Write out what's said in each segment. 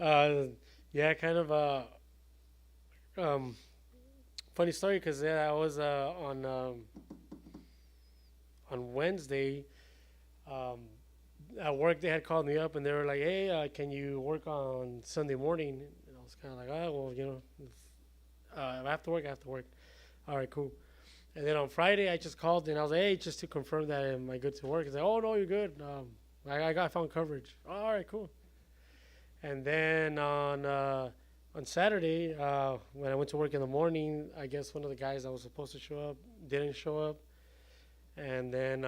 Uh, yeah, kind of um, funny story because yeah, I was on Wednesday. Um, at work, they had called me up and they were like, "Hey, can you work on Sunday morning?" And I was kind of like, "Oh, well, I have to work. I have to work." All right, cool. And then on Friday, I just called and I was like, "Hey, just to confirm that am I good to work?" He's like, "Oh no, you're good. I found coverage." All right, cool. And then on Saturday, when I went to work in the morning, I guess one of the guys that was supposed to show up didn't show up. And then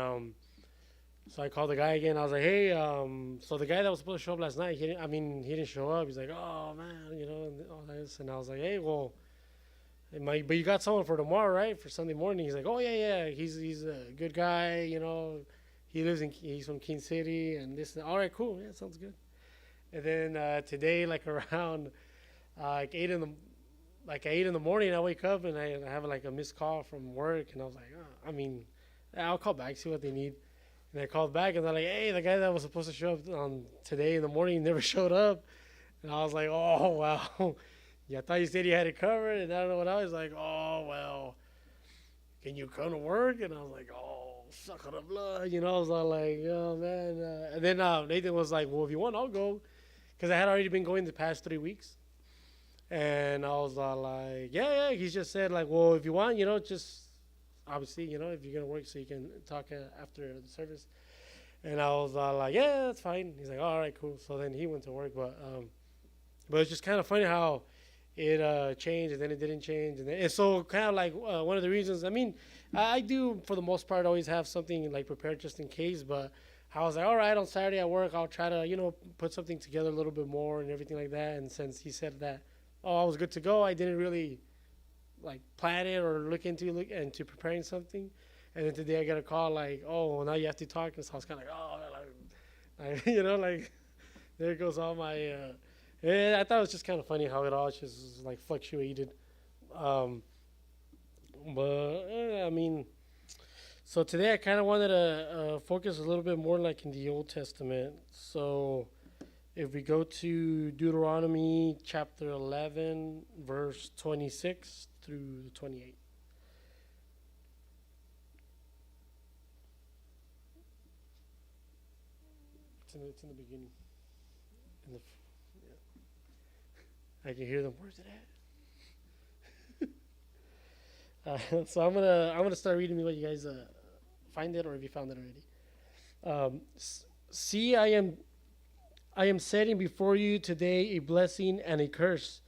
so I called the guy again. I was like, "Hey, so the guy that was supposed to show up last night, he didn't show up." He's like, "Oh man, and all this." And I was like, "Hey, well, but you got someone for tomorrow, right? For Sunday morning." He's like, "Oh yeah, yeah. He's a good guy. He's from King City and this. All right, cool. Yeah, sounds good." And then today, like around like 8 in the morning, I wake up and I have like a missed call from work, and I was like, oh, I'll call back, see what they need. And I called back, and they're like, hey, the guy that was supposed to show up on today in the morning never showed up. And I was like, oh wow, yeah, I thought you said you had it covered, and I don't know what I was like, oh well, can you come to work? And I was like, oh, suck of the blood, I was all like, oh man. And then Nathan was like, well, if you want, I'll go, because I had already been going the past 3 weeks. And I was all like, yeah, yeah. He just said like, well, if you want, just obviously, if you're gonna work, so you can talk after the service. And I was all like, yeah, that's fine. He's like, all right, cool. So then he went to work, but it's just kind of funny how it changed and then it didn't change, and so kind of like one of the reasons. I mean, I do for the most part always have something like prepared just in case, but. I was like, all right, on Saturday at work, I'll try to, put something together a little bit more and everything like that. And since he said that, oh, I was good to go. I didn't really like plan it or look into preparing something. And then today I got a call like, oh, well, now you have to talk. And so I was kind of like, oh, like, like there goes all my. Yeah, I thought it was just kind of funny how it all just like fluctuated. Um, but I mean, so today I kind of wanted to focus a little bit more like in the Old Testament. So if we go to Deuteronomy chapter 11, verse 26 through 28. It's in the beginning. In the, yeah. I can hear them. Where's it at? So I'm gonna start reading me what you guys find it or if you found it already. See, I am setting before you today a blessing and a curse.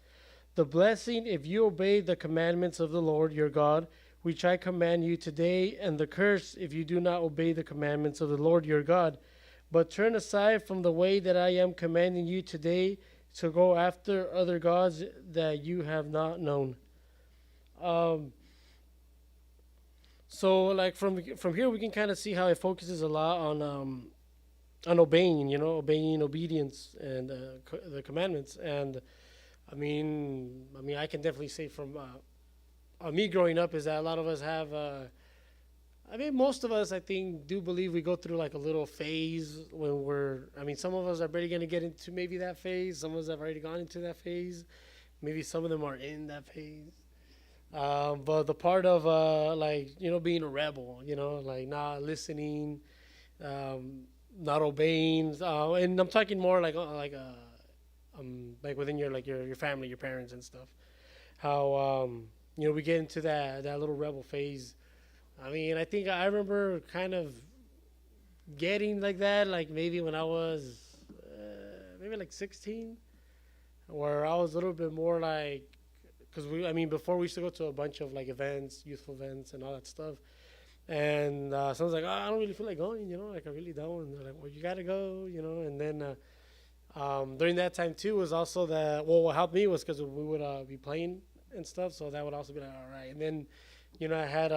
The blessing if you obey the commandments of the Lord your God, which I command you today, and the curse if you do not obey the commandments of the Lord your God, but turn aside from the way that I am commanding you today to go after other gods that you have not known. Um, so like from here we can kind of see how it focuses a lot on obeying, obeying obedience and the commandments. And I can definitely say from me growing up is that a lot of us have. Most of us, I think, do believe we go through like a little phase when we're. Some of us are barely going to get into maybe that phase. Some of us have already gone into that phase. Maybe some of them are in that phase. But the part of being a rebel, like not listening, um, not obeying, and I'm talking more like within your family, your parents and stuff. How we get into that little rebel phase. I think I remember kind of getting like that, like maybe when I was maybe like 16, where I was a little bit more like, because before we used to go to a bunch of like events, youthful events, and all that stuff. And someone's like, oh, I don't really feel like going, like I really don't. And they're like, well, you gotta go, And then during that time too was also that, well, what helped me was because we would be playing and stuff, so that would also be like, all right. And then, I had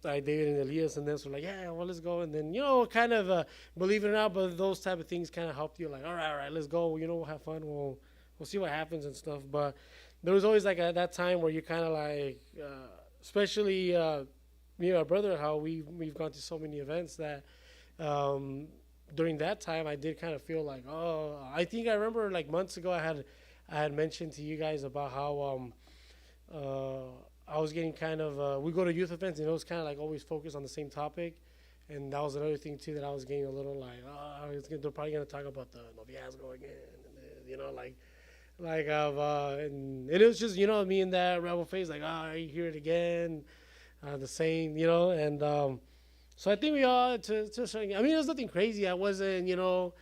like David and Elias and this were like, yeah, well, let's go. And then, kind of believe it or not, but those type of things kind of helped you, like, all right, let's go. We'll have fun. We'll see what happens and stuff. But there was always like at that time where you kind of like, especially me and my brother, how we've gone to so many events that during that time, I did kind of feel like, oh, I think I remember like months ago, I had mentioned to you guys about how I was getting kind of we go to youth events and it was kind of like always focused on the same topic, and that was another thing too that I was getting a little like, oh, they're probably gonna talk about the noviazgo again, and, you know, and it was just, you know, me in that rebel phase, like, oh, I hear it again, the same, you know, and so I think we all to a certain, I mean, it was nothing crazy. I wasn't, you know,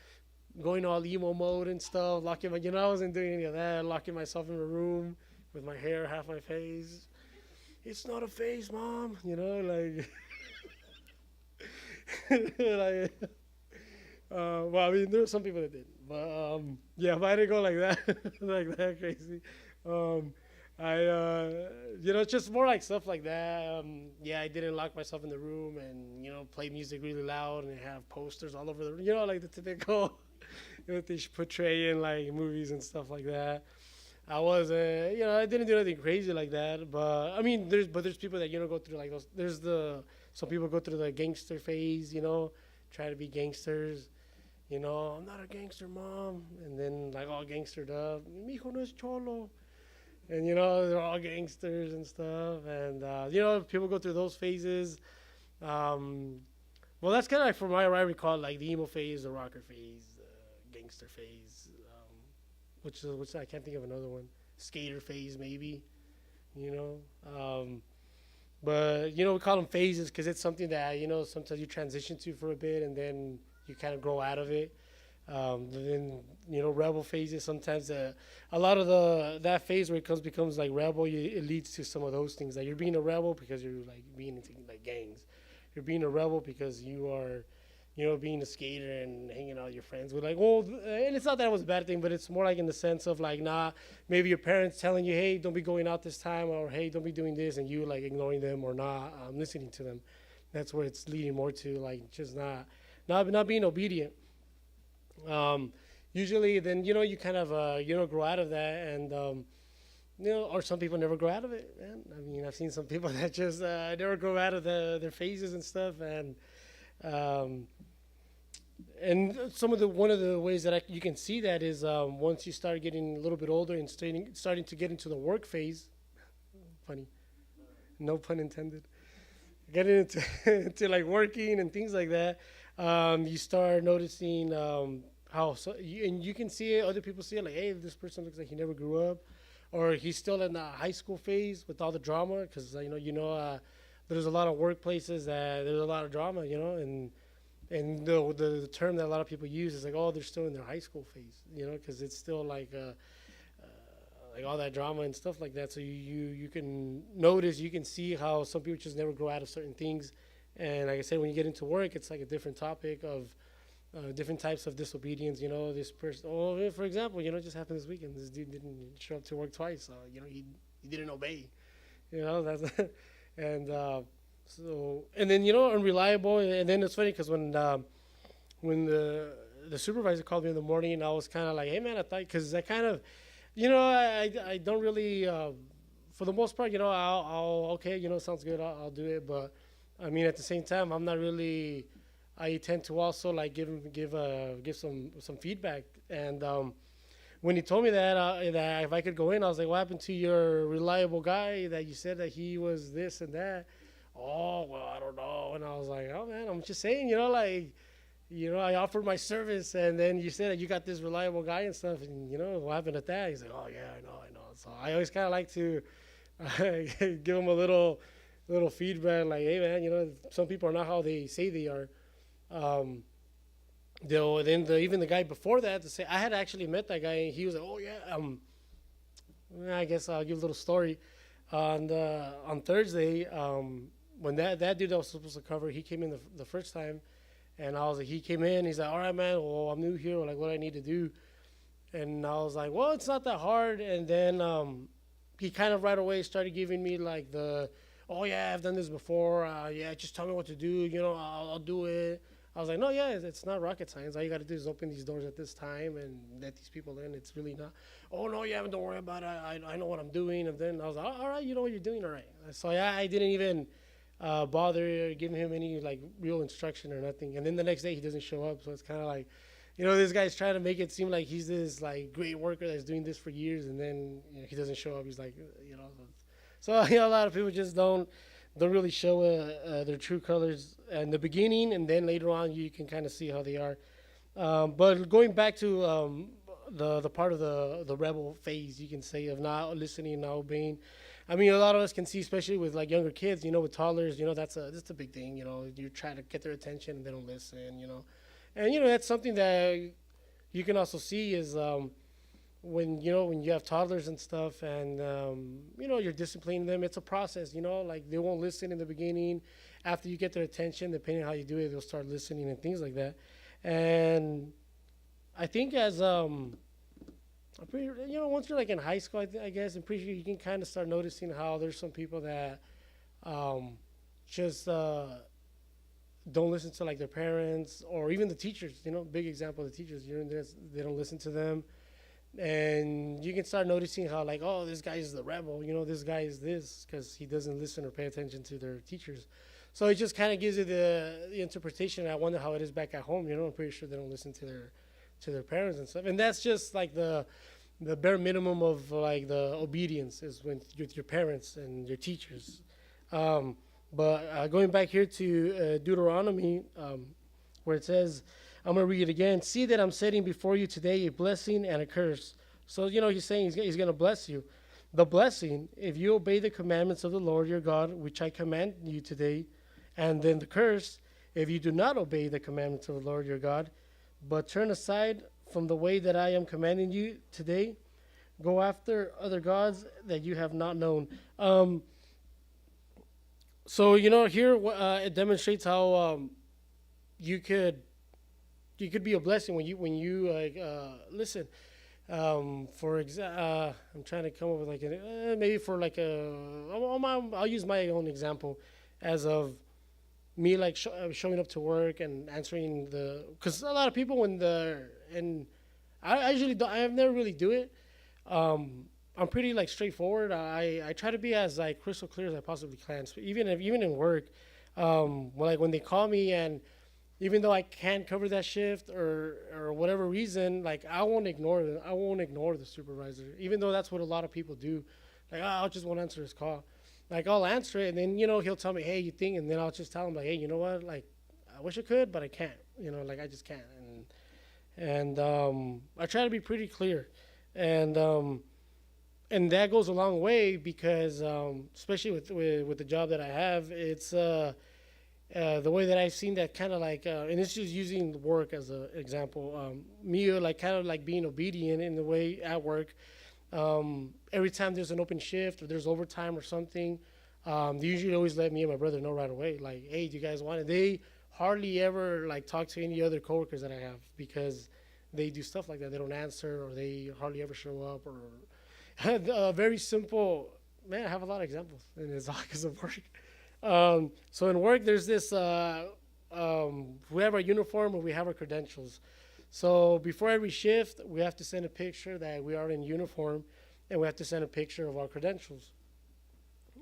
going all emo mode and stuff, locking my, you know, I wasn't doing any of that, locking myself in a room with my hair half my face. It's not a face, mom, you know, like, like, well, I mean, there were some people that did, but yeah, if I didn't go like that, like that crazy, um, you know, it's just more like stuff like that. Yeah, I didn't lock myself in the room and, you know, play music really loud and have posters all over the, you know, like the typical that they should portray in like movies and stuff like that. I wasn't, you know, I didn't do anything crazy like that. But I mean, there's people that, you know, go through like those. There's the some people go through the gangster phase, you know, try to be gangsters. You know, I'm not a gangster, mom, and then like all gangstered up. Mi hijo no es cholo, and you know they're all gangsters and stuff. And you know, people go through those phases. Um, well, that's kind of like from what I recall, like the emo phase, the rocker phase, the gangster phase, which I can't think of another one. Skater phase, maybe. You know, but you know we call them phases because it's something that, you know, sometimes you transition to for a bit and then you kind of grow out of it. Then, you know, rebel phases sometimes a lot of the that phase where it becomes like rebel, it leads to some of those things. Like you're being a rebel because you're like being into like gangs. You're being a rebel because you are, you know, being a skater and hanging out with your friends with like, well, and it's not that it was a bad thing, but it's more like in the sense of like, nah, maybe your parents telling you, hey, don't be going out this time, or hey, don't be doing this, and you like ignoring them or not listening to them. That's where it's leading more to, like just not being obedient. Um, Usually, then, you know, you kind of you know, grow out of that, and you know, or some people never grow out of it. Man. I mean, I've seen some people that just never grow out of their phases and stuff, um, and some of the one of the ways that you can see that is once you start getting a little bit older and starting to get into the work phase. Funny, no pun intended. Getting into into like working and things like that, you start noticing how and you can see it. Other people see it like, hey, this person looks like he never grew up, or he's still in the high school phase with all the drama. Because there's a lot of workplaces that there's a lot of drama, you know, and the term that a lot of people use is like, oh, they're still in their high school phase, you know, because it's still like all that drama and stuff like that. So you can notice, you can see how some people just never grow out of certain things. And like I said, when you get into work, it's like a different topic of different types of disobedience. You know, this person. Oh, for example, you know, it just happened this weekend. This dude didn't show up to work twice. So you know, he didn't obey. You know, that's and so and then, you know, unreliable. And then it's funny because when the supervisor called me in the morning, I was kind of like, hey man, I thought, because I kind of, you know, I don't really, for the most part, you know, I'll okay, you know, sounds good, I'll do it. But I mean, at the same time, I'm not really. I tend to also like give some feedback. And when he told me that if I could go in, I was like, what happened to your reliable guy that you said that he was this and that? Oh well, I don't know. And I was like, oh man, I'm just saying, you know, like, you know, I offered my service, and then you said that you got this reliable guy and stuff, and you know what happened at that? He's like, oh yeah, I know. So I always kind of like to give him a little feedback, like, hey man, you know, some people are not how they say they are. Um, even the guy before that to say, I had actually met that guy, and he was like, oh yeah, I guess I'll give a little story. On Thursday, when that dude that was supposed to cover, he came in the first time. And I was like, he came in, he's like, all right, man, well, I'm new here. Like, what do I need to do? And I was like, well, it's not that hard. And then he kind of right away started giving me like oh, yeah, I've done this before. Yeah, just tell me what to do. You know, I'll do it. I was like, no, yeah, it's not rocket science. All you got to do is open these doors at this time and let these people in. It's really not. Oh, no, yeah, don't worry about it. I know what I'm doing. And then I was like, all right, you know what you're doing, all right. So, yeah, I didn't even. bother giving him any like real instruction or nothing. And then the next day he doesn't show up. So it's kind of like, this guy's trying to make it seem like he's this like great worker that's doing this for years, and then he doesn't show up. He's like, so a lot of people just don't really show their true colors in the beginning, and then later on you can kind of see how they are. But going back to the part of the rebel phase, you can say, of not listening, not obeying. I mean, a lot of us can see, especially with like younger kids, with toddlers, that's a big thing. You're trying to get their attention and they don't listen. And that's something that you can also see is when you have toddlers and stuff, and you're disciplining them. It's a process. Like they won't listen in the beginning. After you get their attention, depending on how you do it, they'll start listening and things like that. And I think as I'm pretty, once you're like in high school, I guess I'm pretty sure you can kind of start noticing how there's some people that um, just don't listen to like their parents or even the teachers. Big example of the teachers. They don't listen to them, and you can start noticing how like, oh, this guy is the rebel. This guy is this because he doesn't listen or pay attention to their teachers. So it just kind of gives you the interpretation. I wonder how it is back at home. I'm pretty sure they don't listen to their parents and stuff. And that's just like the bare minimum of like the obedience is when with your parents and your teachers. Um, but going back here to Deuteronomy, where it says, I'm going to read it again. See that I'm setting before you today a blessing and a curse. So, he's saying he's going to bless you. The blessing, if you obey the commandments of the Lord your God, which I command you today, and then the curse, if you do not obey the commandments of the Lord your God, but turn aside from the way that I am commanding you today, go after other gods that you have not known. So here it demonstrates how you could be a blessing when you listen. I'm trying to come up with like maybe for like I'll use my own example as of me like showing up to work and answering because a lot of people when they're and I usually don't, I've never really do it. I'm pretty like straightforward. I try to be as like crystal clear as I possibly can. So even in work, when they call me, and even though I can't cover that shift or whatever reason, like I won't ignore them. I won't ignore the supervisor, even though that's what a lot of people do. Like, I just won't answer his call. Like I'll answer it, and then he'll tell me, hey, you think, and then I'll just tell him like, hey, you know what, like I wish I could, but I can't. Like I just can't. And I try to be pretty clear, and and that goes a long way because especially with the job that I have, it's the way that I've seen that kind of like, and it's just using work as an example. Me like kind of like being obedient in the way at work. Every time there's an open shift or there's overtime or something, they usually always let me and my brother know right away. Like, hey, do you guys want it? They hardly ever like talk to any other coworkers that I have because they do stuff like that. They don't answer or they hardly ever show up or very simple. Man, I have a lot of examples, and it's all because of work. So in work, there's this. We have our uniform and we have our credentials. So before every shift, we have to send a picture that we are in uniform, and we have to send a picture of our credentials.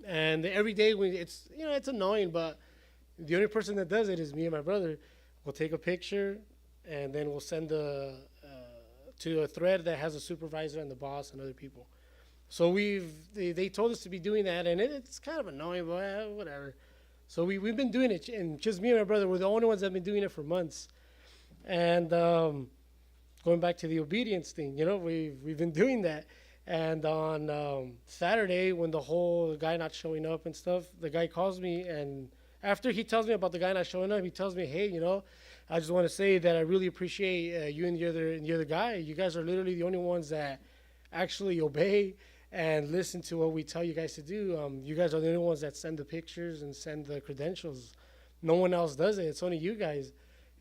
And every day, it's annoying, but the only person that does it is me and my brother. We'll take a picture, and then we'll send to a thread that has a supervisor and the boss and other people. So they told us to be doing that, and it's kind of annoying, but whatever. So we've been doing it, and just me and my brother were the only ones that have been doing it for months. And going back to the obedience thing, we've been doing that. And on Saturday, when the whole guy not showing up and stuff, the guy calls me, and after he tells me about the guy not showing up, he tells me, hey, I just want to say that I really appreciate you and the other guy. You guys are literally the only ones that actually obey and listen to what we tell you guys to do. You guys are the only ones that send the pictures and send the credentials. No one else does it. It's only you guys.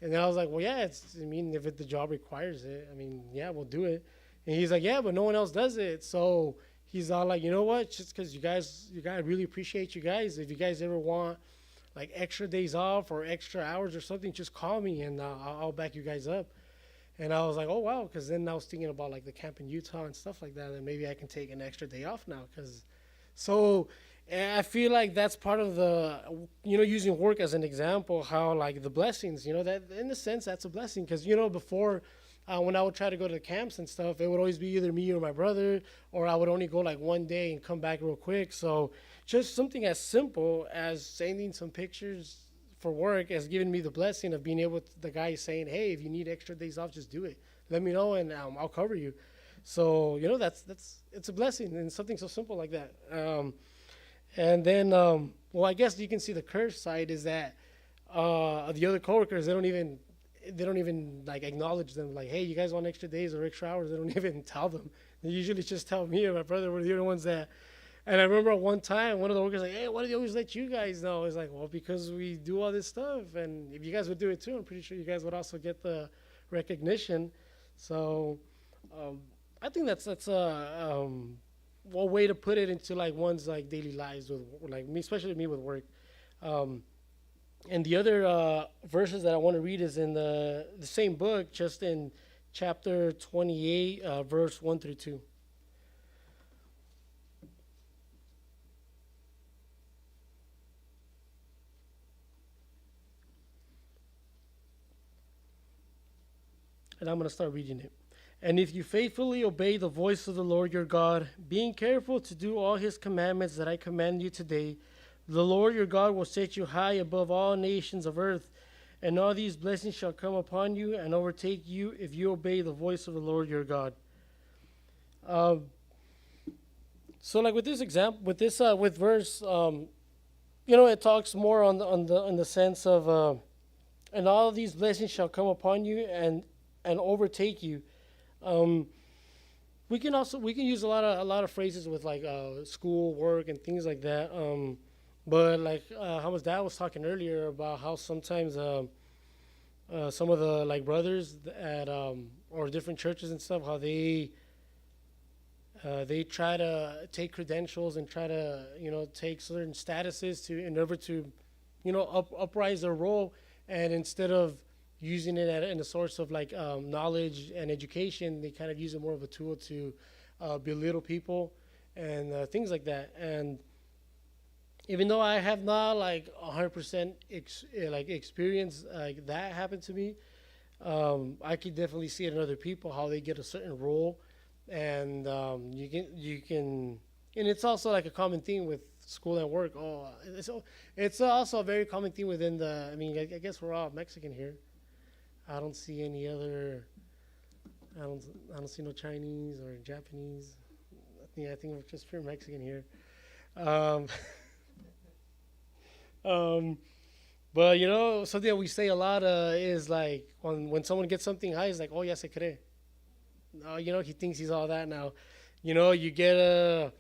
And then I was like, well, yeah, if the job requires it, yeah, we'll do it. And he's like, yeah, but no one else does it. So he's all like, you know what? Just because you guys, I really appreciate you guys. If you guys ever want like extra days off or extra hours or something, just call me and I'll back you guys up. And I was like, oh, wow, because then I was thinking about like the camp in Utah and stuff like that, and maybe I can take an extra day off now. So And I feel like that's part of the, using work as an example, how like the blessings, that in a sense that's a blessing because before, when I would try to go to the camps and stuff, it would always be either me or my brother, or I would only go like one day and come back real quick. So just something as simple as sending some pictures for work has given me the blessing of being able to, the guy saying, hey, if you need extra days off, just do it. Let me know and I'll cover you. So that's it's a blessing and something so simple like that. And then, well, I guess you can see the curse side is that the other coworkers they don't even like acknowledge them. Like, hey, you guys want extra days or extra hours? They don't even tell them. They usually just tell me or my brother. We're the only ones that. And I remember one time one of the workers like, hey, why do they always let you guys know? It's like, well, because we do all this stuff, and if you guys would do it too, I'm pretty sure you guys would also get the recognition. So, um, I think that's a way to put it into like one's like daily lives with like me, especially me with work. Um, and the other verses that I want to read is in the same book, just in chapter 28, verse 1 through 2. And I'm going to start reading it. And if you faithfully obey the voice of the Lord your God, being careful to do all his commandments that I command you today, the Lord your God will set you high above all nations of earth, and all these blessings shall come upon you and overtake you if you obey the voice of the Lord your God. Um, so, like with this example, with verse, it talks more on the sense of, and all of these blessings shall come upon you and overtake you. Um, we can use a lot of phrases with like school, work, and things like that. But like how my dad was talking earlier about how sometimes some of the like brothers at or different churches and stuff, how they try to take credentials and try to take certain statuses to in order to uprise their role, and instead of using it in a source of like knowledge and education, they kind of use it more of a tool to belittle people and things like that. And even though I have not like 100% like experience like that happened to me, I could definitely see it in other people how they get a certain role, and you can, and it's also like a common thing with school and work. Oh, it's also a very common thing within the. I mean, I guess we're all Mexican here. I don't see any other. I don't. I don't see no Chinese or Japanese. I think we're just pure Mexican here. Um, um, but something that we say a lot is like when someone gets something high, it's like, oh yeah, se cree. No, he thinks he's all that now. You get a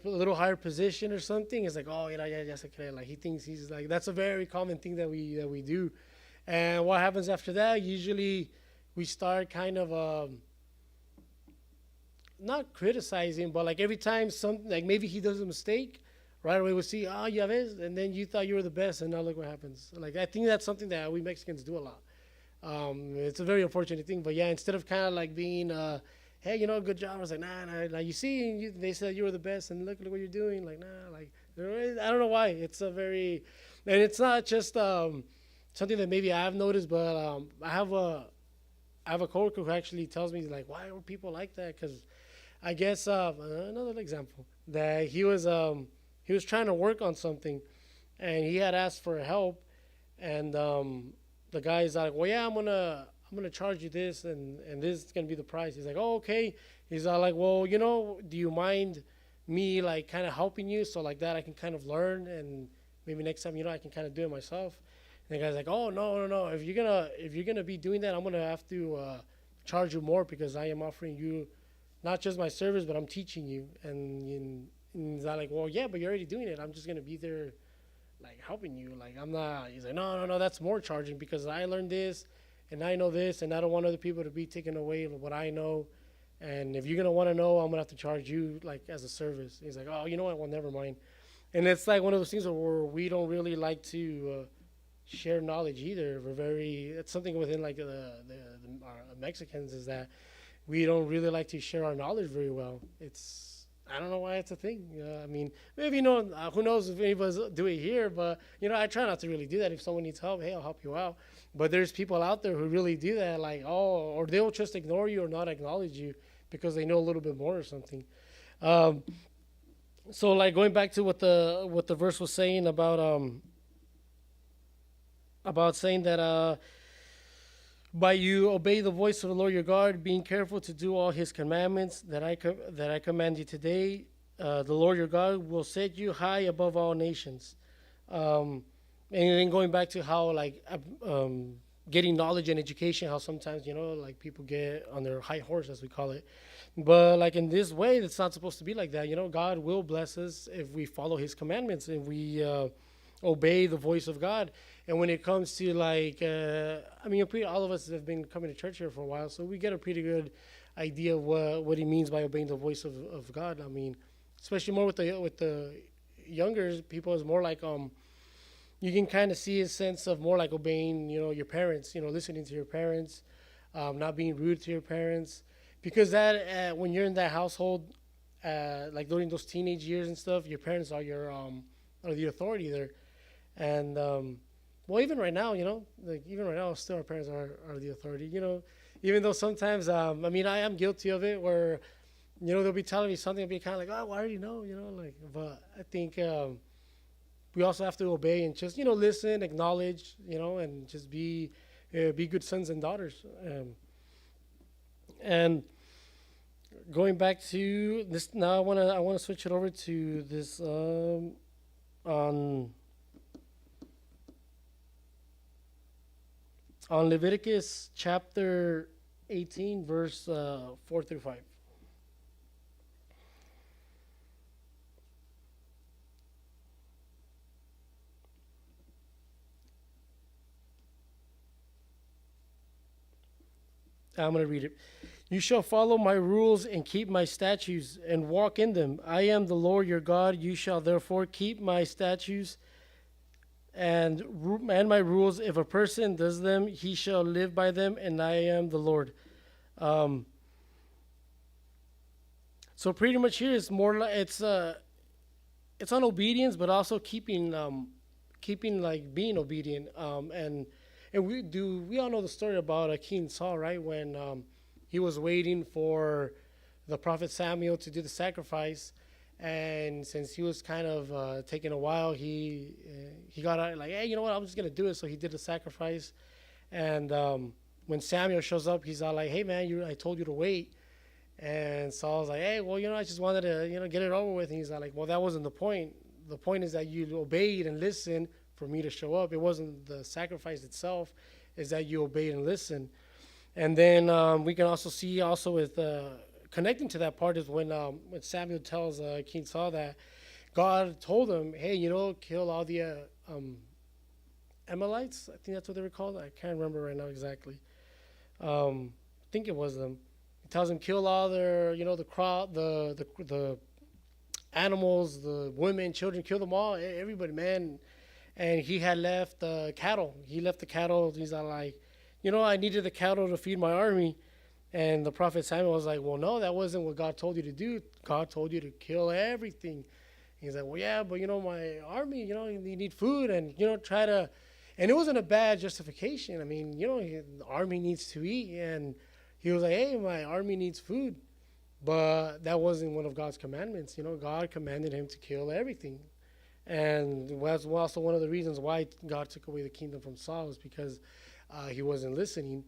little higher position or something. It's like, oh yeah, yeah, yeah, se cree. Like he thinks he's like that's a very common thing that we do. And what happens after that? Usually, we start kind of not criticizing, but like every time something like maybe he does a mistake, right away we see, oh, you have it, and then you thought you were the best, and now look what happens. Like I think that's something that we Mexicans do a lot. It's a very unfortunate thing, but yeah, instead of kind of like being, hey, good job. I was like, nah, nah, nah. You see, they said you were the best, and look what you're doing. Like, nah, like I don't know why. It's a very, and it's not just something that maybe I've noticed, but I have a coworker who actually tells me like, why are people like that? Because I guess another example that he was trying to work on something, and he had asked for help, and the guy's like, well, yeah, I'm gonna charge you this, and this is gonna be the price. He's like, oh, okay. He's like, well, do you mind me like kind of helping you so like that I can kind of learn, and maybe next time I can kind of do it myself. And the guy's like, oh no, no, no. If you're gonna be doing that, I'm gonna have to charge you more because I am offering you not just my service, but I'm teaching you. And he's like, well, yeah, but you're already doing it. I'm just gonna be there like helping you. Like I'm not. He's like, no, no, no. That's more charging because I learned this, and I know this, and I don't want other people to be taking away what I know. And if you're gonna want to know, I'm gonna have to charge you like as a service. He's like, oh, you know what? Well, never mind. And it's like one of those things where we don't really like to share knowledge either. We're very. It's something within like our Mexicans is that we don't really like to share our knowledge very well. It's I don't know why it's a thing. I mean, maybe who knows if any of us do it here, but I try not to really do that. If someone needs help, hey, I'll help you out. But there's people out there who really do that, like or they'll just ignore you or not acknowledge you because they know a little bit more or something. Um, so like going back to what the verse was saying about saying that by you obey the voice of the Lord your God, being careful to do all His commandments that I command you today. The Lord your God will set you high above all nations. Um, and then going back to how like getting knowledge and education, how sometimes like people get on their high horse as we call it, but like in this way, it's not supposed to be like that. God will bless us if we follow His commandments, if we obey the voice of God. And when it comes to like, I mean, all of us have been coming to church here for a while, so we get a pretty good idea of what He means by obeying the voice of God. I mean, especially more with the younger people, is more like you can kind of see a sense of more like obeying your parents, listening to your parents, not being rude to your parents, because that when you're in that household, like during those teenage years and stuff, your parents are your are the authority there. And well, even right now, like even right now, still our parents are the authority. Even though sometimes, I mean, I am guilty of it, where they'll be telling me something, I'll be kind of like, oh, well, I already know, like. But I think we also have to obey and just listen, acknowledge, and just be good sons and daughters. And going back to this now, I wanna switch it over to this on Leviticus chapter 18, verse 4 through 5. I'm going to read it. You shall follow my rules and keep my statutes and walk in them. I am the Lord your God. You shall therefore keep my statutes and my rules. If a person does them, he shall live by them, and I am the Lord. Um, so pretty much here it's more like it's on obedience, but also keeping like being obedient. And we all know the story about King Saul, right? When he was waiting for the prophet Samuel to do the sacrifice, and since he was kind of taking a while, he got out like, hey, you know what? I'm just gonna do it. So he did the sacrifice, and when Samuel shows up, he's all like, hey man, I told you to wait. And Saul's like, hey, well, I just wanted to get it over with. And he's like, well, that wasn't the point. The point is that you obeyed and listened for me to show up. It wasn't the sacrifice itself, is that you obeyed and listened. And then we can also see with connecting to that part is when Samuel tells King Saul that God told him, hey, kill all the Amalekites. I think that's what they were called. I can't remember right now exactly. I think it was them. He tells him kill all their, the crowd, the animals, the women, children, kill them all, everybody, man. And he had left cattle. He left the cattle. He's like, I needed the cattle to feed my army. And the prophet Samuel was like, well, no, that wasn't what God told you to do. God told you to kill everything. He's like, well, yeah, but my army, you need food, and try to. And it wasn't a bad justification. I mean, the army needs to eat, and he was like, hey, my army needs food. But that wasn't one of God's commandments. God commanded him to kill everything. And was also one of the reasons why God took away the kingdom from Saul, is because he wasn't listening,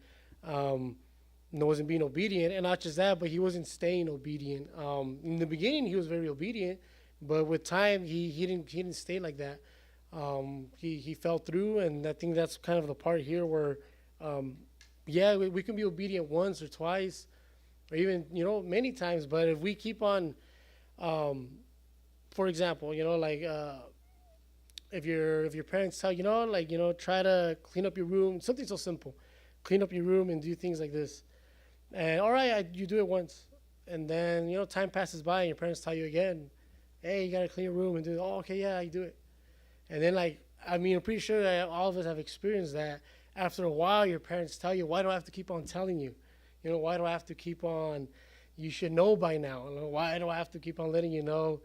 wasn't being obedient. And not just that, but he wasn't staying obedient. In the beginning, he was very obedient, but with time, he didn't stay like that. He fell through, and I think that's kind of the part here where, we can be obedient once or twice, or even many times. But if we keep on, for example, like if your parents tell try to clean up your room, something so simple, clean up your room and do things like this, and all right, you do it once, and then time passes by and your parents tell you again, hey, you gotta clean your room and do it. Oh, okay, yeah, you do it, and then I'm pretty sure that all of us have experienced that. After a while, your parents tell you, why do I have to keep on telling you? Why do I have to keep on you should know by now. Why do I have to keep on letting you know?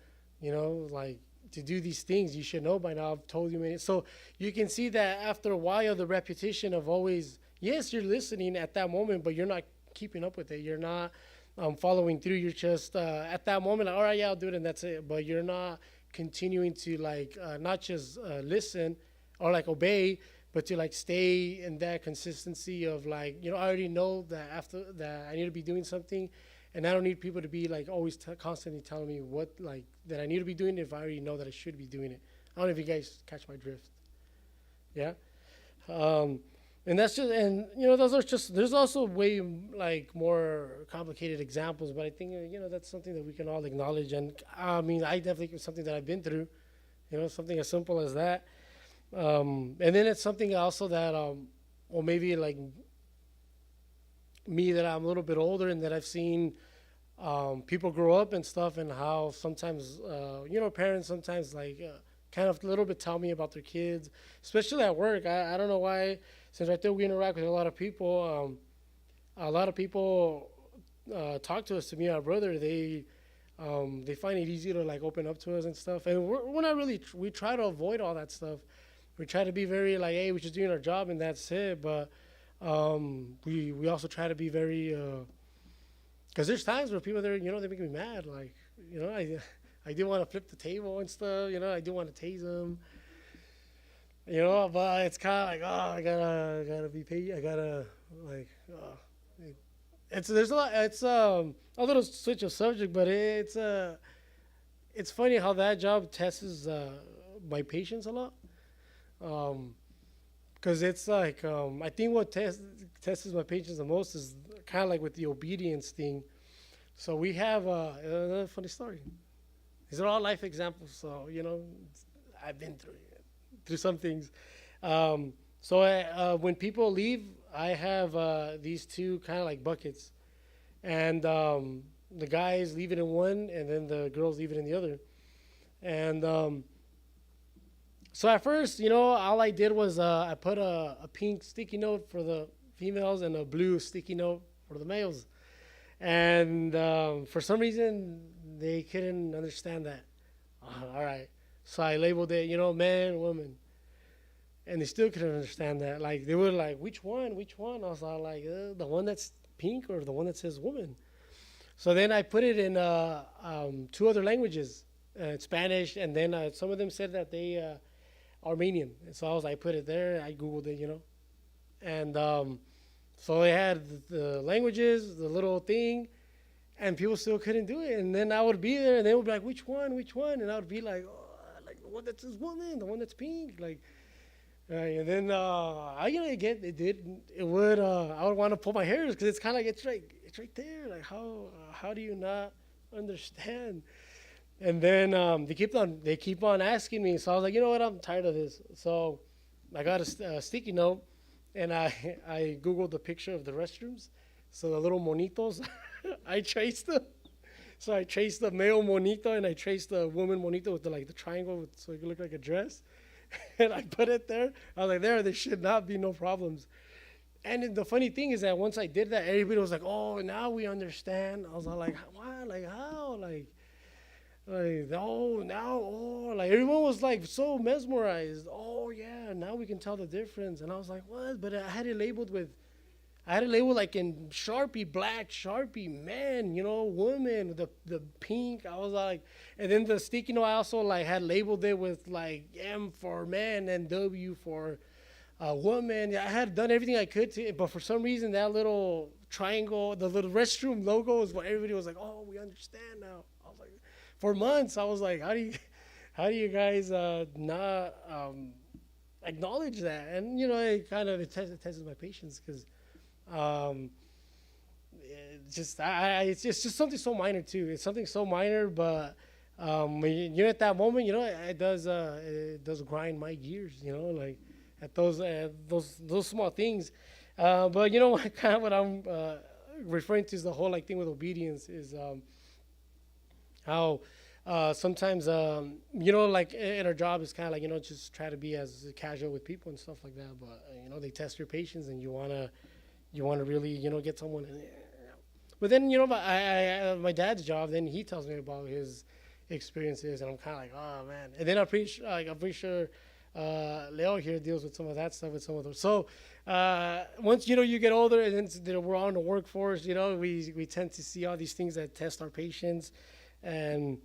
Like to do these things, you should know by now. I've told you many. So you can see that after a while, the repetition of always, yes, you're listening at that moment, but you're not keeping up with it. You're not following through. You're just at that moment, like, all right, yeah, I'll do it, and that's it. But you're not continuing to like not just listen or like obey, but to like stay in that consistency of like, I already know that after that I need to be doing something, and I don't need people to be like always constantly telling me what like that I need to be doing if I already know that I should be doing it. I don't know if you guys catch my drift. Yeah. Um, and that's just, and those are just, there's also way like more complicated examples, but I think, that's something that we can all acknowledge. And I mean, I definitely, it's something that I've been through, something as simple as that. And then it's something also that, or maybe like me, that I'm a little bit older and that I've seen people grow up and stuff, and how sometimes, parents sometimes like kind of a little bit tell me about their kids, especially at work. I don't know why, since right there we interact with a lot of people. A lot of people talk to us, to me and my brother. They find it easy to like open up to us and stuff, and we're not really. We try to avoid all that stuff. We try to be very like, hey, we're just doing our job and that's it. But we also try to be very, because there's times where people there, they make me mad. Like, I do want to flip the table and stuff. I do want to tase them. But it's kind of like, oh, I gotta be paid. I gotta like, it's there's a lot. It's a little switch of subject, but it's funny how that job tests my patience a lot. Um, because it's like, I think what tests my patience the most is kind of like with the obedience thing. So we have another funny story. These are all life examples, so I've been through some things. When people leave, I have these two kind of like buckets, and the guys leave it in one, and then the girls leave it in the other. And so at first, all I did was I put a pink sticky note for the females and a blue sticky note for the males. And for some reason, they couldn't understand that. All right. So I labeled it, man, woman. And they still couldn't understand that. Like, they were like, which one? Which one? I was all like, the one that's pink or the one that says woman? So then I put it in two other languages, Spanish, and then some of them said that they Armenian. And so I put it there. I Googled it, And so they had the languages, the little thing, and people still couldn't do it. And then I would be there, and they would be like, which one? Which one? And I would be like, oh, like the one that says woman, the one that's pink. Like, and then it would, I would want to pull my hairs because it's kind of like, it's right there. Like, how do you not understand? And then they keep on asking me. So I was like, you know what? I'm tired of this. So I got a sticky note, and I Googled the picture of the restrooms. So the little monitos, I traced them. So I traced the male monito, and I traced the woman monito with the triangle, so it could look like a dress. And I put it there. I was like, there should not be no problems. And the funny thing is that once I did that, everybody was like, oh, now we understand. I was all like, why? Like, how? Like, oh, now, oh, like everyone was like so mesmerized. Oh, yeah, now we can tell the difference. And I was like, what? But I had it labeled like in Sharpie, black Sharpie, man, woman, the pink. I was like, and then the sticky note, I also like had labeled it with like M for man and W for woman. I had done everything I could to, but for some reason that little triangle, the little restroom logo is what everybody was like, oh, we understand now. I was like, for months, I was like, how do you guys not acknowledge that? And it kind of tests my patience because. It's just something so minor too. It's something so minor, but when you're at that moment, it does grind my gears. Like at those small things. But kind of what I'm referring to is the whole like thing with obedience is how sometimes like in our job is kind of like just try to be as casual with people and stuff like that. But they test your patience and you wanna really, get someone. But then my dad's job. Then he tells me about his experiences, and I'm kind of like, oh man. And then I'm pretty sure Leo here deals with some of that stuff with some of those. So once you get older, and then we're on the workforce, we tend to see all these things that test our patience, and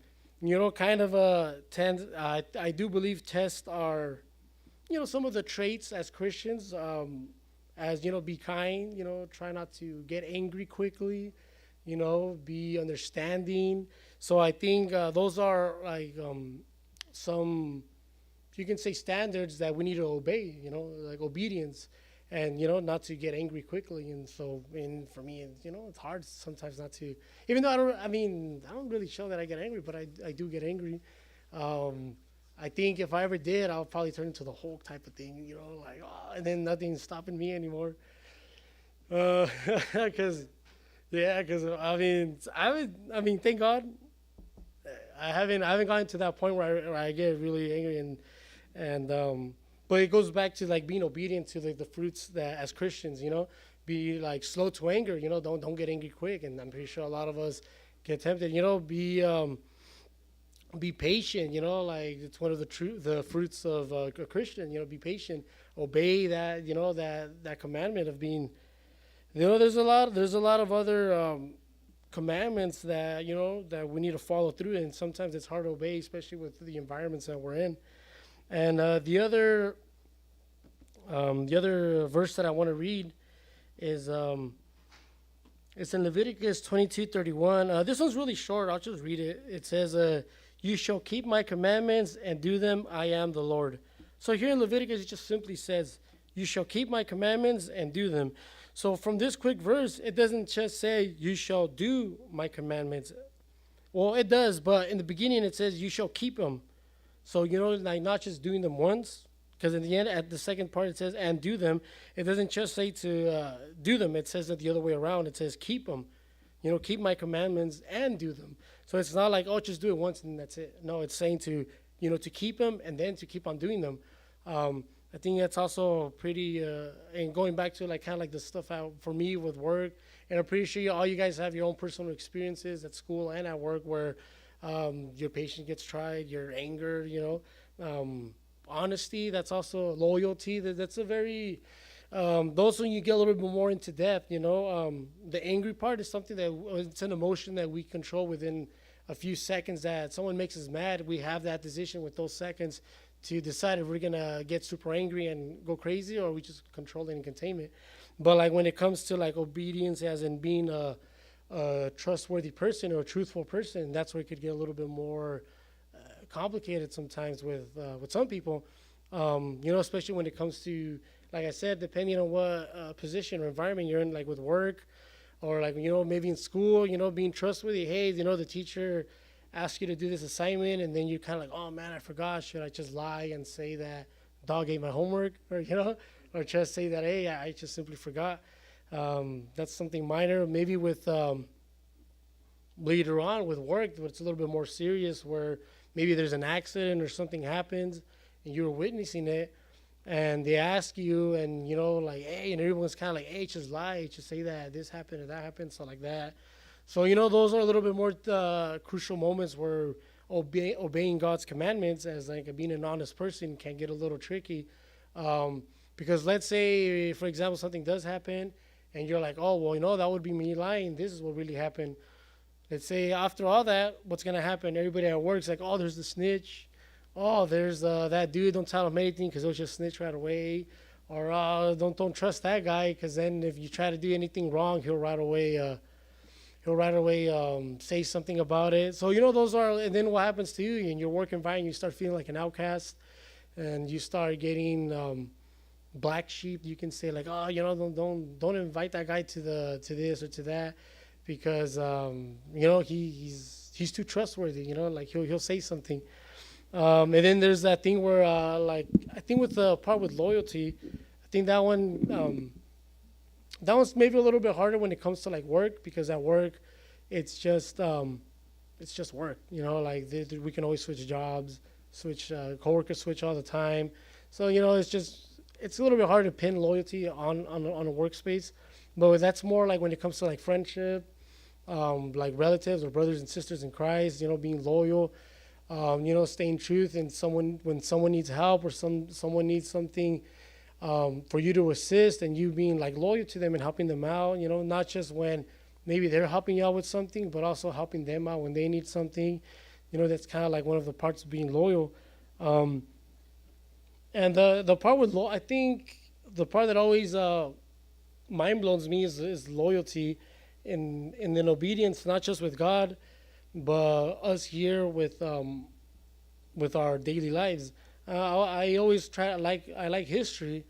kind of tend. I do believe tests are some of the traits as Christians. As be kind, try not to get angry quickly, be understanding. So I think those are like some, you can say, standards that we need to obey, like obedience, and not to get angry quickly. And so, and for me, it's hard sometimes not to, even though I don't really show that I get angry, but I do get angry. um, I think if I ever did, I'll probably turn into the Hulk type of thing, like, oh, and then nothing's stopping me anymore. Because yeah, because thank God, I haven't gotten to that point where I get really angry, and but it goes back to like being obedient to the fruits that as Christians, be like slow to anger, don't get angry quick, and I'm pretty sure a lot of us get tempted, be patient, like it's one of the fruits of a Christian, be patient, obey that, that commandment of being, there's a lot of other commandments that that we need to follow through, and sometimes it's hard to obey, especially with the environments that we're in. And the other verse that I want to read is it's in Leviticus 22:31. This one's really short. I'll just read it. It says, "You shall keep my commandments and do them. I am the Lord." So here in Leviticus, it just simply says, "You shall keep my commandments and do them." So from this quick verse, it doesn't just say, "You shall do my commandments." Well, it does, but in the beginning, it says, "You shall keep them." So, like not just doing them once, because in the end, at the second part, it says, "And do them." It doesn't just say to do them. It says it the other way around. It says, "Keep them." Keep my commandments and do them. So it's not like, oh, just do it once and that's it. No, it's saying to keep them and then to keep on doing them. I think that's also pretty, and going back to like kind of like the stuff out for me with work, and I'm pretty sure all you guys have your own personal experiences at school and at work where your patience gets tried, your anger, honesty, that's also loyalty. That's a very, those when you get a little bit more into depth, the angry part is something that it's an emotion that we control within a few seconds. That someone makes us mad, we have that decision with those seconds to decide if we're gonna get super angry and go crazy, or we just control it and contain it. But like when it comes to like obedience, as in being a trustworthy person or a truthful person, that's where it could get a little bit more complicated sometimes with some people. Especially when it comes to, like I said, depending on what position or environment you're in, like with work, or like maybe in school, being trustworthy. Hey, the teacher asked you to do this assignment, and then you're kind of like, oh man, I forgot. Should I just lie and say that dog ate my homework, or or just say that, hey, I just simply forgot. That's something minor. Maybe with later on with work, but it's a little bit more serious, where maybe there's an accident or something happens, and you're witnessing it, and they ask you, and like, hey, and everyone's kind of like, hey, just lie, just say that this happened or that happened, so like that. So those are a little bit more crucial moments where obeying God's commandments as like being an honest person can get a little tricky, because let's say, for example, something does happen, and you're like, oh well, that would be me lying. This is what really happened. Let's say after all that, what's gonna happen? Everybody at work's like, oh, there's the snitch. Oh, there's that dude. Don't tell him anything because he'll just snitch right away. Or don't trust that guy, because then if you try to do anything wrong, he'll right away say something about it. So those are, and then what happens to you in your work environment? You start feeling like an outcast, and you start getting black sheep. You can say like, oh, don't invite that guy to this or to that, because he's too trustworthy. Like he'll say something. And then there's that thing where like I think with the part with loyalty, I think that one's maybe a little bit harder when it comes to like work, because at work it's just work. Like we can always switch jobs, switch coworkers, switch all the time. So it's a little bit hard to pin loyalty on a workspace. But that's more like when it comes to like friendship, like relatives or brothers and sisters in Christ. Being loyal. Staying truth, and someone when someone needs help or someone needs something, for you to assist, and you being like loyal to them and helping them out. Not just when maybe they're helping you out with something, but also helping them out when they need something. That's kind of like one of the parts of being loyal. Um, and the part with I think the part that always mind blows me is loyalty, and then obedience, not just with God, but us here with our daily lives. I always I like history,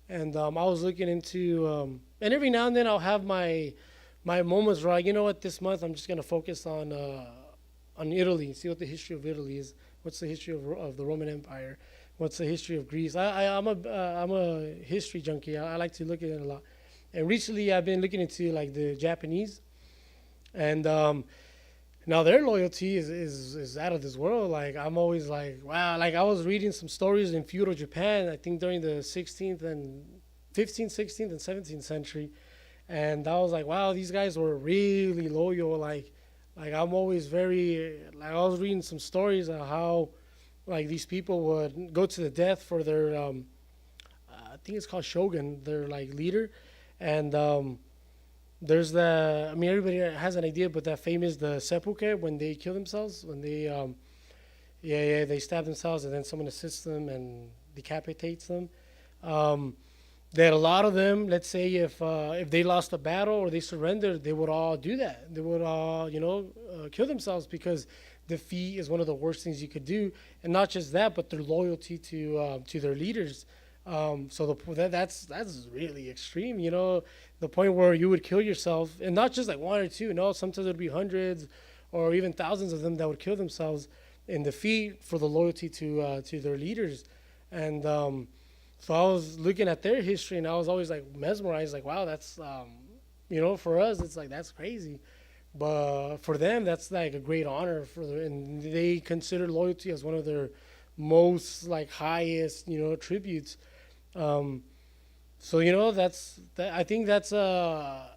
and I was looking into, and every now and then I'll have my moments where you know what, this month I'm just gonna focus on Italy, see what the history of Italy is. What's the history of the Roman Empire? What's the history of Greece? I'm a history junkie. I like to look at it a lot. And recently I've been looking into like the Japanese, and now their loyalty is out of this world. Like I'm always like, wow. Like I was reading some stories in feudal Japan, I think during the 16th and 15th, 16th, and 17th century, and I was like, wow, these guys were really loyal. Like I'm always very like I was reading some stories of how like these people would go to the death for their I think it's called shogun, their like leader, and there's I mean, everybody has an idea, but that famous the seppuku, when they kill themselves, when they yeah, they stab themselves and then someone assists them and decapitates them. Um, that a lot of them, let's say if they lost a battle or they surrendered, they would all do that. They would all kill themselves, because defeat is one of the worst things you could do, and not just that, but their loyalty to their leaders. So that's really extreme. The point where you would kill yourself, and not just like one or two. No, sometimes it'd be hundreds or even thousands of them that would kill themselves in defeat for the loyalty to their leaders. And so I was looking at their history, and I was always like mesmerized, like, wow, that's for us it's like that's crazy, but for them that's like a great honor and they consider loyalty as one of their most like highest tributes. Um, so I think that's the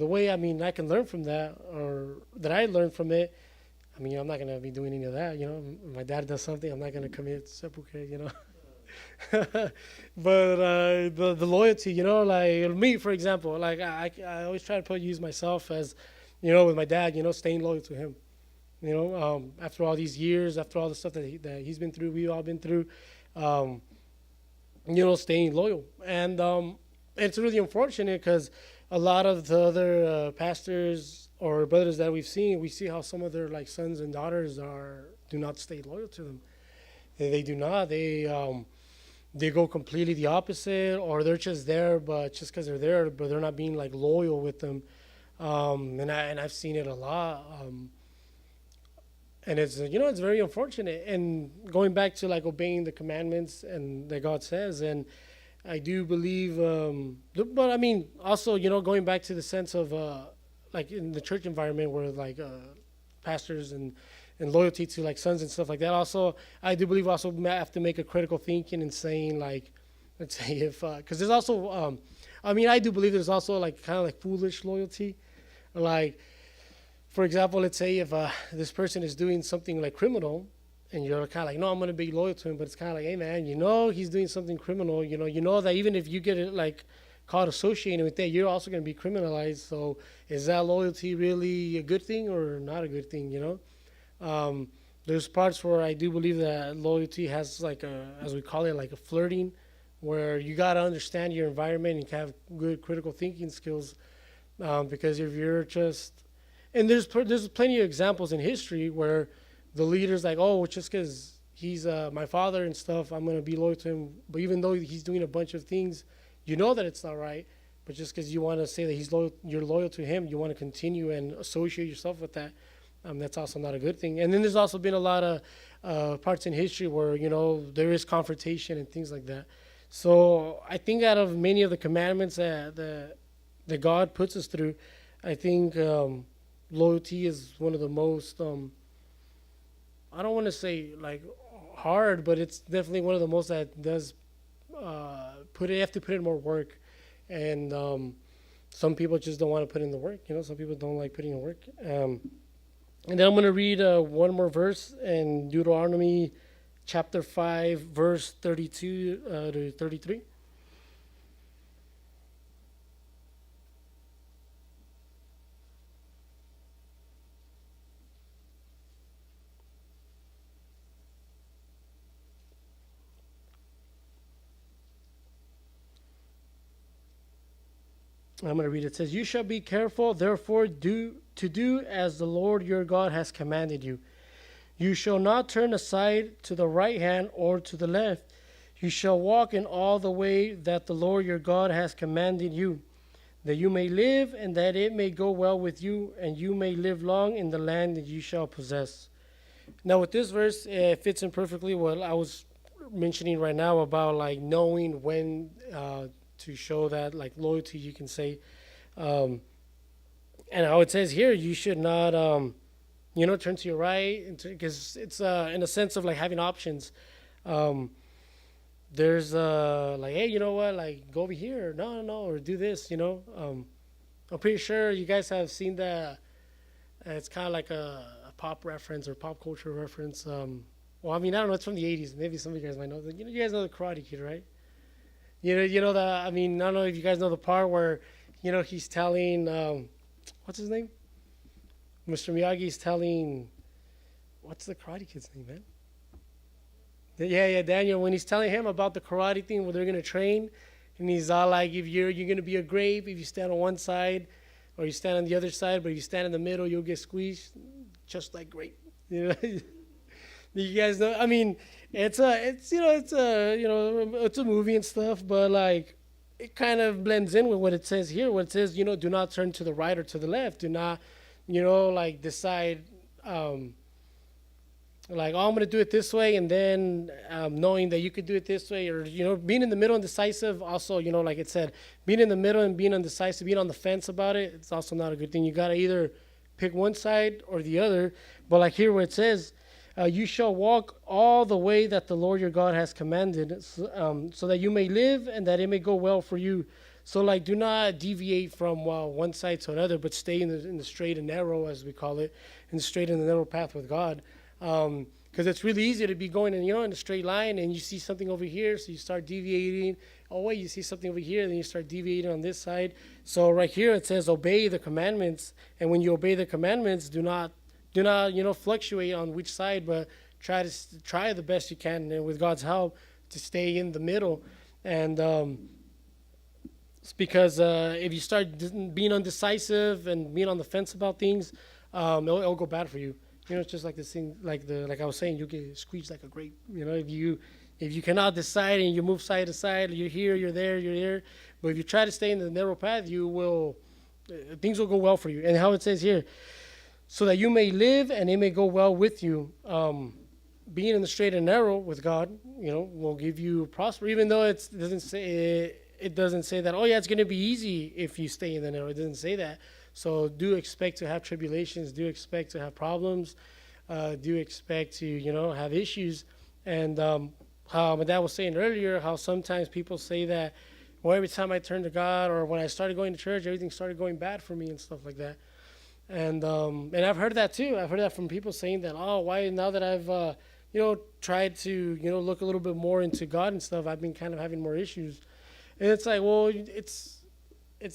way, I mean, I can learn from that, or that I learned from it. I mean, I'm not gonna be doing any of that. My dad does something, I'm not gonna commit seppuku. But the loyalty, like me, for example, like I always try to use myself as, with my dad, staying loyal to him. After all these years, after all the stuff that he's been through, we've all been through, um, staying loyal. And it's really unfortunate because a lot of the other pastors or brothers that we see how some of their like sons and daughters do not stay loyal to them. They do not. They go completely the opposite, or they're just there, but just because they're there, but they're not being like loyal with them. And I've seen it a lot. And it's very unfortunate. And going back to like obeying the commandments and that God says, and I do believe, but I mean also going back to the sense of like in the church environment where like pastors and loyalty to like sons and stuff like that. Also, I do believe also have to make a critical thinking and saying like, let's say if because there's also I mean, I do believe there's also like kind of like foolish loyalty, like for example, let's say if this person is doing something like criminal, and you're kind of like, no, I'm gonna be loyal to him, but it's kind of like, hey man, he's doing something criminal. That even if you get it like caught associating with that, you're also gonna be criminalized. So is that loyalty really a good thing or not a good thing? There's parts where I do believe that loyalty has like as we call it, like a flirting, where you got to understand your environment and have good critical thinking skills. Because if you're just, and there's plenty of examples in history where the leader's like, oh, just because he's my father and stuff, I'm gonna be loyal to him. But even though he's doing a bunch of things, that it's not right. But just because you want to say that you're loyal to him, you want to continue and associate yourself with that. That's also not a good thing. And then there's also been a lot of parts in history where there is confrontation and things like that. So I think out of many of the commandments that God puts us through, I think loyalty is one of the most I don't want to say like hard, but it's definitely one of the most that does you have to put in more work. And some people just don't want to put in the work. Some people don't like putting in work. And then I'm going to read one more verse in Deuteronomy chapter 5, verse 32 to 33. I'm going to read it. It says, "You shall be careful, therefore, to do as the Lord your God has commanded you. You shall not turn aside to the right hand or to the left. You shall walk in all the way that the Lord your God has commanded you, that you may live and that it may go well with you, and you may live long in the land that you shall possess." Now, with this verse, it fits in perfectly what I was mentioning right now about like knowing when to show that like loyalty, you can say. And how it says here, you should not, turn to your right, because it's in a sense of like having options. There's like, hey, you know what, like go over here, no, or do this. I'm pretty sure you guys have seen that. It's kind of like a pop reference or pop culture reference. Well, I mean, I don't know. It's from the '80s. Maybe some of you guys might know. You guys know the Karate Kid, right? You know the. I mean, I don't know if you guys know the part where, he's telling, what's his name? Mr. Miyagi's telling, what's the Karate Kid's name, man? Yeah, Daniel. When he's telling him about the karate thing, where they're gonna train, and he's all like, if you're gonna be a grape if you stand on one side, or you stand on the other side, but if you stand in the middle, you'll get squeezed, just like grape. You guys know? I mean, it's a movie and stuff, but like it kind of blends in with what it says here. What it says, do not turn to the right or to the left. Do not, like decide, like, oh, I'm gonna do it this way, and then knowing that you could do it this way, or being in the middle and decisive. Also, like it said, being in the middle and being undecisive, being on the fence about it, it's also not a good thing. You gotta either pick one side or the other. But like here, where it says, you shall walk all the way that the Lord your God has commanded, so that you may live and that it may go well for you. So, like, do not deviate from one side to another, but stay in the straight and narrow, as we call it, in the straight and the narrow path with God. Because it's really easy to be going in a straight line, and you see something over here, so you start deviating. Oh wait, you see something over here, then you start deviating on this side. So right here it says, obey the commandments, and when you obey the commandments, do not fluctuate on which side, but try the best you can, and with God's help, to stay in the middle. And it's because if you start being undecisive and being on the fence about things, it'll go bad for you. It's just like this thing, like I was saying, you get squeezed like a grape. If you cannot decide and you move side to side, you're here, you're there. But if you try to stay in the narrow path, things will go well for you. And how it says here, so that you may live and it may go well with you. Being in the straight and narrow with God, will give you prosper. Even though it doesn't say that. Oh yeah, it's going to be easy if you stay in the narrow. It doesn't say that. So do expect to have tribulations. Do expect to have problems. Do expect to have issues. And how my dad was saying earlier, how sometimes people say that, well, every time I turn to God or when I started going to church, everything started going bad for me and stuff like that. And I've heard that too. I've heard that from people saying that, oh, why now that I've tried to look a little bit more into God and stuff, I've been kind of having more issues. And it's like, well, it's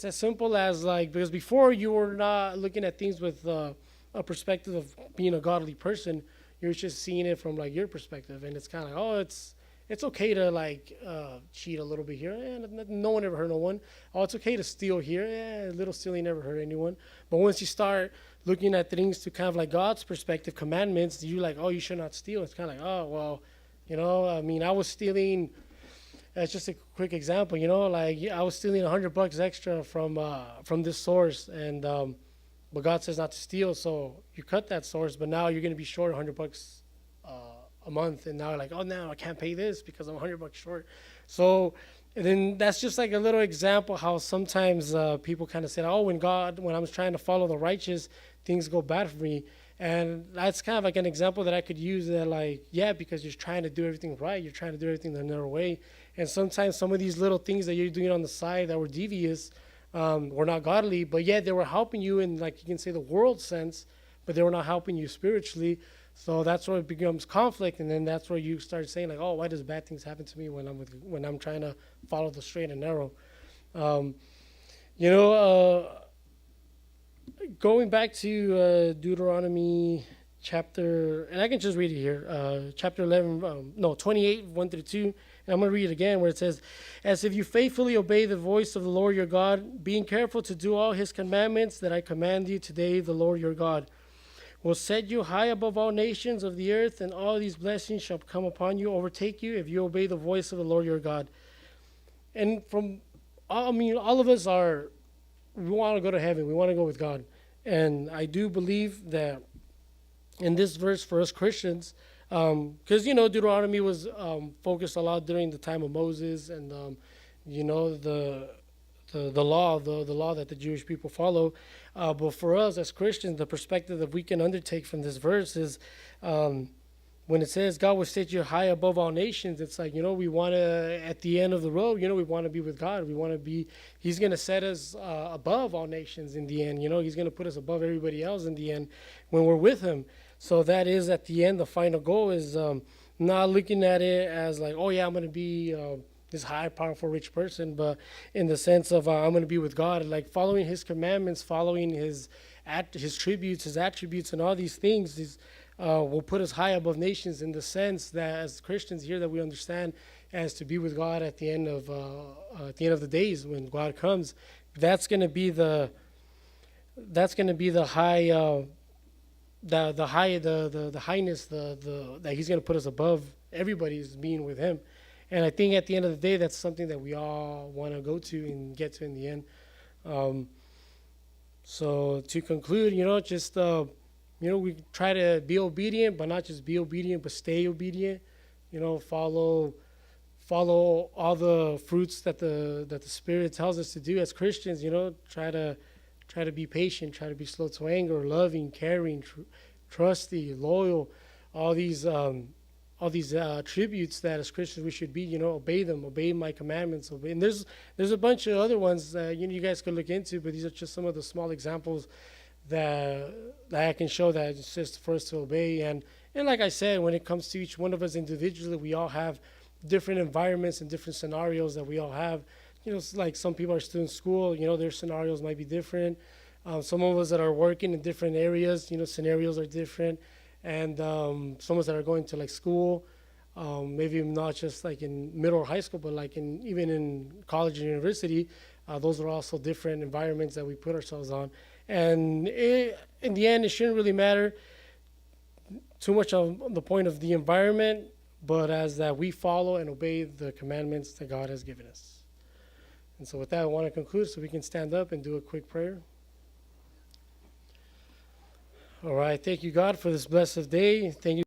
as simple as like, because before you were not looking at things with a perspective of being a godly person, you're just seeing it from like your perspective, and it's kind of like, oh, it's okay to like cheat a little bit here. No one ever hurt no one. Oh, it's okay to steal here. A little stealing never hurt anyone. But once you start looking at things to kind of like God's perspective, commandments, you like, oh, you should not steal. It's kind of like, oh, well, I mean, I was stealing. That's just a quick example, like I was stealing $100 extra from this source, and but God says not to steal, so you cut that source, but now you're going to be short $100 a month, and now you're like, oh, now I can't pay this because I'm $100 short. So and then that's just like a little example how sometimes people kind of say, oh, when I'm trying to follow the righteous, things go bad for me. And that's kind of like an example that I could use that, like, yeah, because you're trying to do everything right. You're trying to do everything the narrow way. And sometimes some of these little things that you're doing on the side that were devious, were not godly, but yet they were helping you in, like, you can say, the world sense, but they were not helping you spiritually. So that's where it becomes conflict, and then that's where you start saying like, oh, why does bad things happen to me when I'm trying to follow the straight and narrow? Um, you know, going back to Deuteronomy chapter, and I can just read it here, chapter 11, no, 28, 1 through 2. And I'm going to read it again where it says, as if you faithfully obey the voice of the Lord your God, being careful to do all his commandments that I command you today, the Lord your God will set you high above all nations of the earth, and all these blessings shall come upon you, overtake you, if you obey the voice of the Lord your God. And all of us we want to go to heaven. We want to go with God. And I do believe that in this verse for us Christians, because Deuteronomy was focused a lot during the time of Moses, and the law, the law that the Jewish people follow. But for us as Christians, the perspective that we can undertake from this verse is, when it says God will set you high above all nations, it's like, we want to, at the end of the road, we want to be with God. We want to be, he's going to set us above all nations in the end. He's going to put us above everybody else in the end when we're with him. So that is at the end, the final goal is not looking at it as like, oh yeah, I'm going to be this high, powerful, rich person, but in the sense of I'm going to be with God, like following his commandments, following his tributes, his attributes, and all these things will put us high above nations, in the sense that as Christians here, that we understand as to be with God at the end of the days when God comes. That's going to be the high, the highness, that he's going to put us above everybody's being with him. And I think at the end of the day, that's something that we all want to go to and get to in the end. So to conclude, we try to be obedient, but not just be obedient, but stay obedient. Follow all the fruits that the Spirit tells us to do as Christians. Try to be patient, try to be slow to anger, loving, caring, trusty, loyal. All these attributes that as Christians we should be. Obey them, obey my commandments, obey. And there's a bunch of other ones that you guys could look into, but these are just some of the small examples that I can show that it's just for us to obey. And like I said, when it comes to each one of us individually, we all have different environments and different scenarios that we all have. It's like some people are still in school, their scenarios might be different. Some of us that are working in different areas, scenarios are different. And some of us that are going to like school, maybe not just like in middle or high school, but like even in college and university, those are also different environments that we put ourselves on. And in the end, it shouldn't really matter too much on the point of the environment, but as that we follow and obey the commandments that God has given us. And so with that, I want to conclude so we can stand up and do a quick prayer. All right. Thank you, God, for this blessed day. Thank you.